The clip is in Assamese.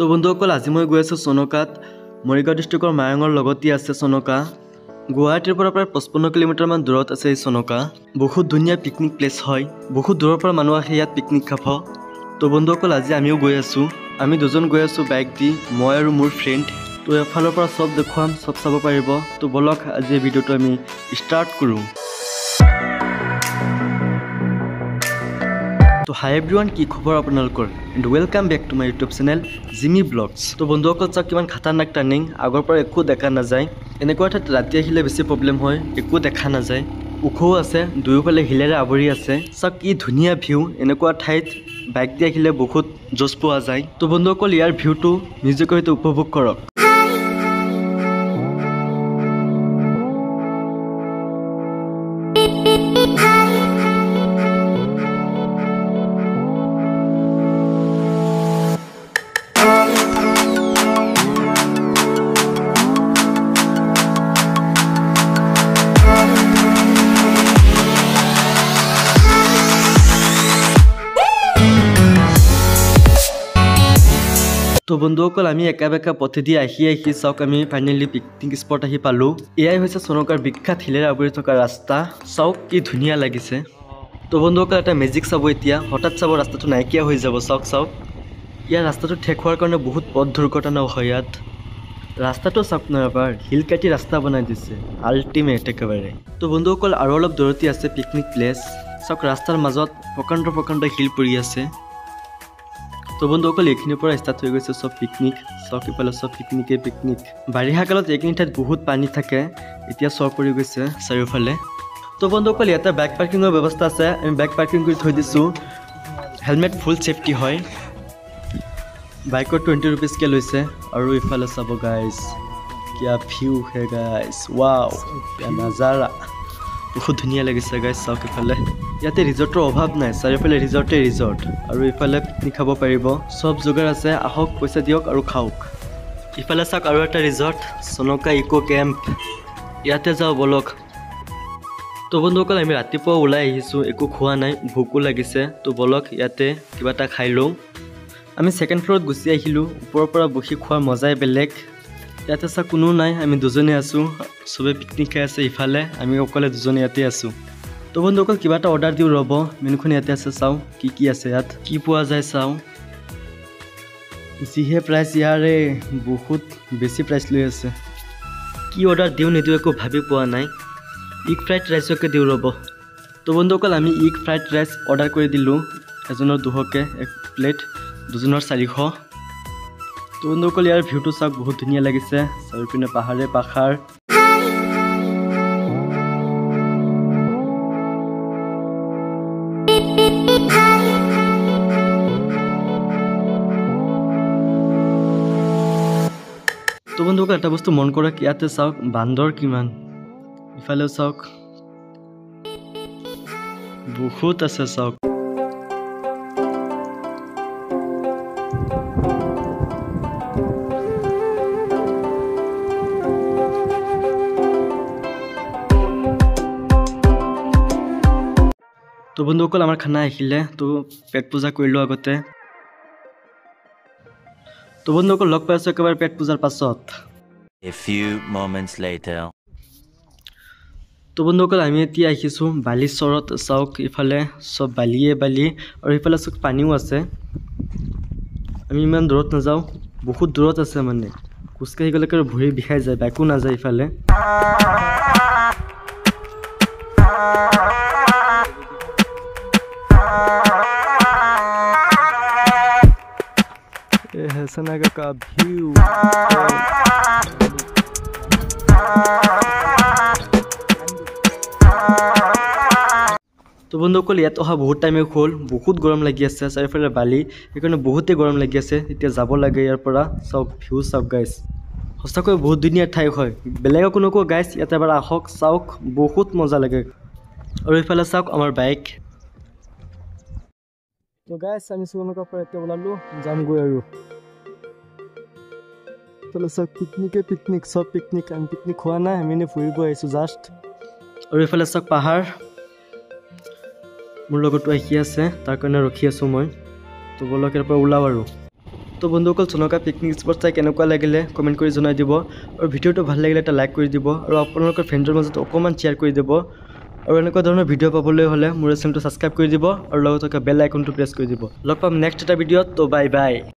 তো বন্ধুসকল আজি মই গৈ আছোঁ চনকাত মৰিগাঁও ডিষ্ট্ৰিক্টৰ মায়ঙৰ লগতে আছে চনকা গুৱাহাটীৰ পৰা প্ৰায় 55 কিলোমিটাৰমান দূৰত আছে এই চনকা বহুত ধুনীয়া পিকনিক প্লেচ হয় বহুত দূৰৰ পৰা মানুহ আহে ইয়াত পিকনিক খাব তো বন্ধুসকল আজি আমিও গৈ আছোঁ আমি দুজন গৈ আছোঁ বাইক দি মই আৰু মোৰ ফ্ৰেণ্ড তো এফালৰ পৰা সব দেখুৱাম সব চাব পাৰিব তো বলক আজি এই ভিডিঅ'টো আমি ষ্টাৰ্ট কৰোঁ তো হাই এভৰিৱান কি খবৰ আপোনালোকৰ and welcome back to my YouTube channel Jimmy vlogs তো বন্ধুসকল চাওক কিমান খাতাৰনাক টাৰ্ণিং আগৰ পৰা একো দেখা নাযায় এনেকুৱা ঠাইত ৰাতি আহিলে বেছি প্ৰব্লেম হয় একো দেখা নাযায় ওখও আছে দুয়োফালে হিলেৰে আৱৰি আছে চাওক কি ধুনীয়া ভিউ এনেকুৱা ঠাইত বাইক দি আহিলে বহুত জোচ পোৱা যায় তো বন্ধুসকল ইয়াৰ ভিউটো নিজকে হয়তো উপভোগ কৰক তো বন্ধুসকল আমি একা বেকা পথেদি আহি চাওক আমি ফাইনেলি পিকনিক স্পট আহি পালোঁ এয়াই হৈছে চনকাৰ বিখ্যাত হিলেৰে আৱৰি থকা ৰাস্তা চাওক কি ধুনীয়া লাগিছে তো বন্ধুসকল এটা মেজিক চাব এতিয়া হঠাৎ চাব ৰাস্তাটো নাইকিয়া হৈ যাব চাওক ইয়াৰ ৰাস্তাটো ঠেক হোৱাৰ কাৰণে বহুত পথ দুৰ্ঘটনাও হয় ইয়াত ৰাস্তাটো চাওক ন এবাৰ হিল কাটি ৰাস্তা বনাই দিছে আল্টিমেট একেবাৰে তো বন্ধুসকল আৰু অলপ দূৰতে আছে পিকনিক প্লেচ চাওক ৰাস্তাৰ মাজত প্ৰকাণ্ড হিল পৰি আছে তো বন্ধুসকল এইখিনিৰ পৰা ষ্টাৰ্ট হৈ গৈছে সব পিকনিক চাওক ইফালে সব পিকনিক বাৰিষা কালত এইখিনি ঠাইত বহুত পানী থাকে এতিয়া চৰ পৰি গৈছে চাৰিওফালে তো বন্ধুসকল ইয়াতে বাইক পাৰ্কিঙৰ ব্যৱস্থা আছে আমি বাইক পাৰ্কিং কৰি থৈ দিছোঁ হেলমেট ফুল ছেফটি হয় বাইকৰ 20 रुपीजকৈ লৈছে আৰু ইফালে চাব গাইজ কিয়া ভিউ হে গাইজ ৱাও কিয়া নাজাৰা বহুত ধুনীয়া লাগিছে গাইজ চাওক ইফালে ইয়াতে ৰিজৰ্টৰ অভাৱ নাই চাৰিওফালে ৰিজৰ্ট আৰু ইফালে পিকনিক খাব পাৰিব সব যোগাৰ আছে আহক পইচা দিয়ক আৰু খাওক ইফালে চাওক আৰু এটা ৰিজৰ্ট চনকা ইকো কেম্প ইয়াতে যাওঁ বলক তো বন্ধুসকল আমি ৰাতিপুৱা ওলাই আহিছোঁ একো খোৱা নাই ভোকো লাগিছে তো বলক ইয়াতে কিবা এটা খাই লওঁ আমি ছেকেণ্ড ফ্ল'ৰত গুচি আহিলোঁ ওপৰৰ পৰা বহি খোৱাৰ মজাই বেলেগ ইয়াতে চাওক কোনো নাই আমি দুজনে আছোঁ চবে পিকনিক খাই আছে ইফালে আমি অকলে দুজনে ইয়াতে আছোঁ তো বন্ধুসকল কিবা এটা অৰ্ডাৰ দিওঁ ৰ'ব মেনুখন ইয়াতে আছে চাওঁ কি আছে ইয়াত কি পোৱা যায় চাওঁ যিহে প্ৰাইচ ইয়াৰে বহুত বেছি প্ৰাইচ লৈ আছে কি অৰ্ডাৰ দিওঁ নিদিওঁ একো ভাবি পোৱা নাই ইগ ফ্ৰাইড ৰাইচকে দিওঁ ৰ'ব তো বন্ধুসকল আমি ইগ ফ্ৰাইড ৰাইচ অৰ্ডাৰ কৰি দিলোঁ এজনৰ 200কৈ এক প্লেট দুজনৰ 400 তো বন্ধুসকল ইয়াৰ ভিউটো চাওক বহুত ধুনীয়া লাগিছে চাৰিওপিনে পাহাৰ তো বন্ধুসকল এটা বস্তু মন কৰক ইয়াতে চাওক বান্দৰ কিমান ইফালেও চাওক বহুত আছে চাওক তো বন্ধুসকল আমাৰ খানা আহিলে তো পেট পূজা কৰিলোঁ আগতে তো বন্ধুসকল লগ পাই আছোঁ একেবাৰে পেট পূজাৰ পাছত A few moments later তো বন্ধুসকল আমি এতিয়া আহিছোঁ বালিচৰত চাওক ইফালে সব বালিয়ে আৰু ইফালে চাওক পানীও আছে আমি ইমান দূৰত নাযাওঁ বহুত দূৰত আছে মানে খোজকাঢ়ি গ'লে ভৰি বিষাই যায় বাইকো নাযায় ইফালে हैसनागा का व्यू তো বন্ধুসকল ইয়াত অহা বহুত টাইমে হ'ল বহুত গৰম লাগি আছে চাৰিওফালে বালি সেইকাৰণে বহুতেই গৰম লাগি আছে এতিয়া যাব লাগে ইয়াৰ পৰা চাওক ভিউ চাওক গাইজ সঁচাকৈ বহুত ধুনীয়া ঠাই হয় বেলেগক নকওঁ গাইজ ইয়াতে এবাৰ আহক চাওক বহুত মজা লাগে আৰু ইফালে চাওক আমাৰ বাইক তো গাইজ আমি চনকাৰ পৰা এতিয়া ওলালোঁ যামগৈ আৰু ইফালে চাওক পিকনিক সব পিকনিক আমি পিকনিক খোৱা নাই আমি এনেই ফুৰিব আহিছোঁ জাষ্ট আৰু ইফালে চাওক পাহাৰ মোৰ লগতো আহি আছে তাৰ কাৰণে ৰখি আছোঁ মই তো বলক ইয়াৰ পৰা ওলাওঁ আৰু তো বন্ধুসকল চনকা পিকনিক স্পট চাই কেনেকুৱা লাগিলে কমেণ্ট কৰি জনাই দিব আৰু ভিডিঅ'টো ভাল লাগিলে এটা লাইক কৰি দিব আৰু আপোনালোকৰ ফ্ৰেণ্ডৰ মাজত অকণমান শ্বেয়াৰ কৰি দিব আৰু এনেকুৱা ধৰণৰ ভিডিঅ' পাবলৈ হ'লে মোৰ চেনেলটো ছাবস্ক্ৰাইব কৰি দিব আৰু লগত থকা বেল আইকনটো প্ৰেছ কৰি দিব লগ পাম নেক্সট এটা ভিডিঅ'ত তো বাই বাই